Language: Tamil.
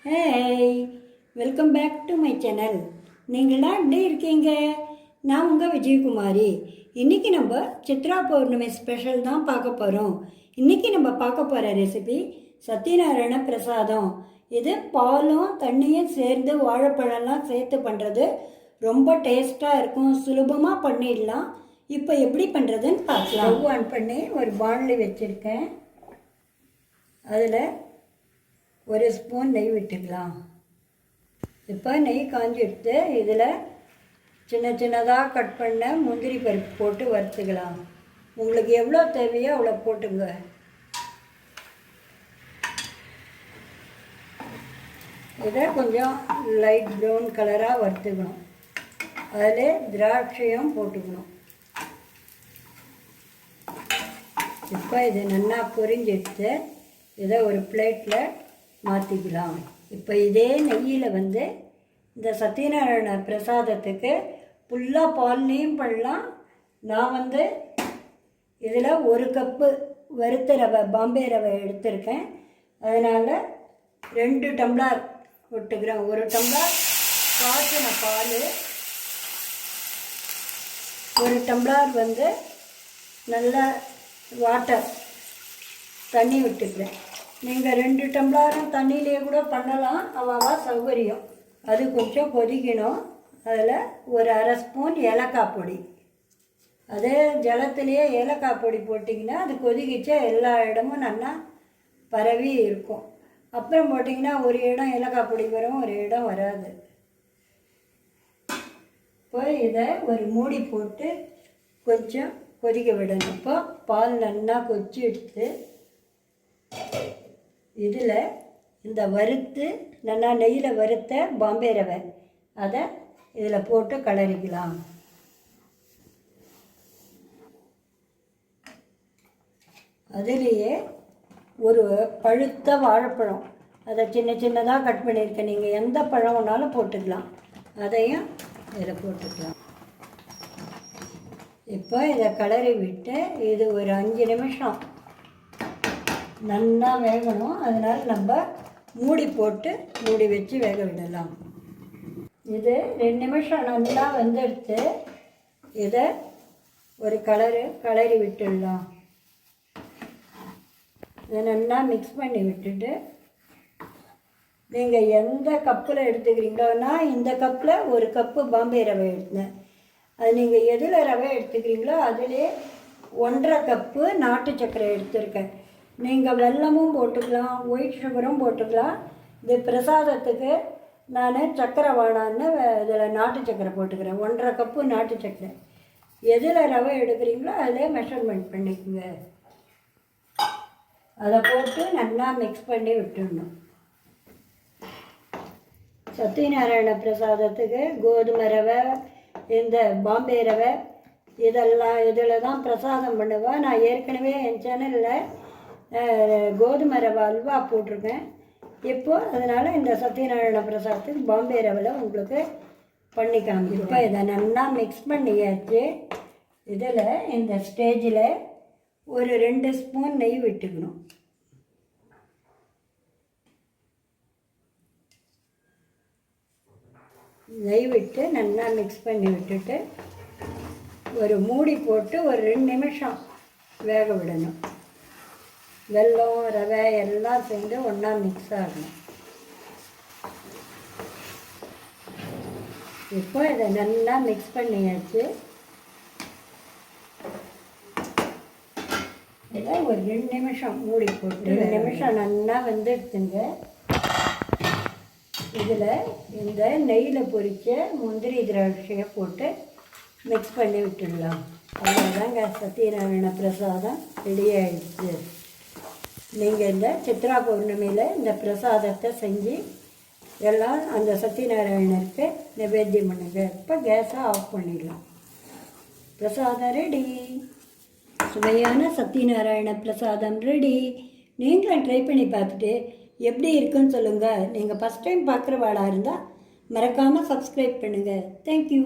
Hey, welcome back to my channel. நீங்களாம் எப்படி இருக்கீங்க? நான் உங்கள் விஜயகுமாரி. இன்றைக்கி நம்ம சித்ரா பௌர்ணமி ஸ்பெஷல் தான் பார்க்க போகிறோம். இன்றைக்கி நம்ம பார்க்க போகிற ரெசிபி சத்யநாராயண பிரசாதம். இது பாலும் தண்ணியும் சேர்ந்து வாழைப்பழம்லாம் சேர்த்து பண்ணுறது. ரொம்ப டேஸ்ட்டாக இருக்கும், சுலபமாக பண்ணிடலாம். இப்போ எப்படி பண்ணுறதுன்னு பார்க்கலாம். ஸ்டவ் ஆன் பண்ணி ஒரு பாண்ட்லி வச்சுருக்கேன். அதில் ஒரு ஸ்பூன் நெய் விட்டுக்கலாம். இப்போ நெய் காஞ்சி எடுத்து இதில் சின்ன சின்னதாக கட் பண்ண முந்திரி பருப்பு போட்டு வறுத்துக்கலாம். உங்களுக்கு எவ்வளோ தேவையோ அவ்வளோ போட்டுங்க. இதை கொஞ்சம் லைட் ப்ரௌன் கலராக வறுத்துக்கணும். அதில் திராட்சையும் போட்டுக்கணும். இப்போ இது நல்லா பொரிஞ்சிடுச்சு. இதை ஒரு பிளேட்டில் மாற்றிக்கலாம். இப்போ இதே நெய்யில் இந்த சத்யநாராயண பிரசாதத்துக்கு ஃபுல்லாக பால்லையும் பண்ணலாம். நான் இதில் ஒரு கப்பு வறுத்த ரவை, பாம்பே ரவை எடுத்திருக்கேன். அதனால் 2 டம்ளர் விட்டுக்கிறேன். 1 டம்ளர் காய்ச்சின பால், 1 டம்ளர் நல்ல வாட்டர் தண்ணி விட்டுக்கிறேன். நீங்கள் 2 டம்ளரும் தண்ணியிலே கூட பண்ணலாம், அவ்வளவா சௌகரியம். அது கொஞ்சம் கொதிக்கணும். அதில் ஒரு அரை ஸ்பூன் ஏலக்காய் பொடி, அதே ஜலத்திலேயே ஏலக்காய் பொடி போட்டிங்கன்னா அது கொதிக்கிச்சா எல்லா இடமும் நல்லா பரவி இருக்கும். அப்புறம் போட்டிங்கன்னா ஒரு இடம் ஏலக்காய் பொடி வரும், ஒரு இடம் வராது. இப்போ இதை ஒரு மூடி போட்டு கொஞ்சம் கொதிக்க விடணும். இப்போ பால் நல்லா கொதிச்சு எடுத்து இதில் இந்த வறுத்து நல்லா நெய்யில் வறுத்த பாம்பே ரவை அதை இதில் போட்டு கலரிக்கலாம். அதுலேயே ஒரு பழுத்த வாழைப்பழம், அதை சின்ன சின்னதாக கட் பண்ணியிருக்கேன். நீங்கள் எந்த பழம் வேணாலும் போட்டுக்கலாம். அதையும் இதில் போட்டுக்கலாம். இப்போ இதை கலரி விட்டு இது ஒரு 5 நிமிஷம் நல்லா வேகணும். அதனால் நம்ம மூடி போட்டு மூடி வச்சு வேக விடலாம். இது 2 நிமிஷம் நல்லா வெந்தெடுத்து இதை ஒரு கலரி விட்டுடலாம். இதை நல்லா மிக்ஸ் பண்ணி விட்டுட்டு நீங்கள் எந்த கப்பில் எடுத்துக்கிறீங்களோ, நான் இந்த கப்பில் 1 கப்பு பாம்பே ரவை எடுத்தேன். அது நீங்கள் எதில் ரவை எடுத்துக்கிறீங்களோ அதிலே 1.5 கப்பு நாட்டு சர்க்கரை எடுத்துருக்கேன். நீங்கள் வெல்லமும் போட்டுக்கலாம், ஒயிட் சுகரும் போட்டுக்கலாம். இது பிரசாதத்துக்கு நான் சர்க்கரை வேணான்னு இதில் நாட்டு சர்க்கரை போட்டுக்கிறேன். 1.5 கப்பு நாட்டு சர்க்கரை. எதில் ரவை எடுக்கிறீங்களோ அதிலே மெஷர்மெண்ட் பண்ணிக்கோங்க. அதை போட்டு நல்லா மிக்ஸ் பண்ணி விட்டுடணும். சத்யநாராயண பிரசாதத்துக்கு கோதுமை ரவை, இந்த பாம்பே ரவை இதெல்லாம் இதில் தான் பிரசாதம் பண்ணுவேன். நான் ஏற்கனவே என் சேனலில் கோதுமை ரவை அல்வா போட்டிருக்கேன். இப்போது அதனால் இந்த சத்யநாராயண பிரசாதத்துக்கு பாம்பே ரவையில் உங்களுக்கு பண்ணி காமிக்கிறேன். இப்போ இதை நல்லா மிக்ஸ் பண்ணியாச்சு. இதில் இந்த ஸ்டேஜில் ஒரு 2 ஸ்பூன் நெய் விட்டுக்கணும். நெய் விட்டு நல்லா மிக்ஸ் பண்ணி விட்டுட்டு ஒரு மூடி போட்டு ஒரு 2 நிமிஷம் வேக விடணும். வெல்லம் ரவை எல்லாம் சேர்ந்து ஒன்றா மிக்ஸ் ஆகணும். இப்போ இதை நல்லா மிக்ஸ் பண்ணியாச்சு. இதை ஒரு 2 நிமிஷம் மூடி போட்டு 2 நிமிஷம் நல்லா எடுத்துங்க. இதில் இந்த நெய்யில் பொரித்த முந்திரி திராட்சையை போட்டு மிக்ஸ் பண்ணி விட்டுடலாம். அவ்வளோதாங்க, சத்யநாராயண பிரசாதம் ரெடி ஆகிடுச்சு. நீங்கள் இந்த சித்ரா பௌர்ணமியில் இந்த பிரசாதத்தை செஞ்சு எல்லாம் அந்த சத்யநாராயணருக்கு நிவேத்தியம் பண்ணுங்க. இப்போ கேஸை ஆஃப் பண்ணிடலாம். பிரசாதம் ரெடி. சுவையான சத்யநாராயண பிரசாதம் ரெடி. நீங்களும் ட்ரை பண்ணி பார்த்துட்டு எப்படி இருக்குன்னு சொல்லுங்கள். நீங்கள் ஃபஸ்ட் டைம் பார்க்குறவாளாக இருந்தால் மறக்காமல் சப்ஸ்கிரைப் பண்ணுங்கள். தேங்க்யூ.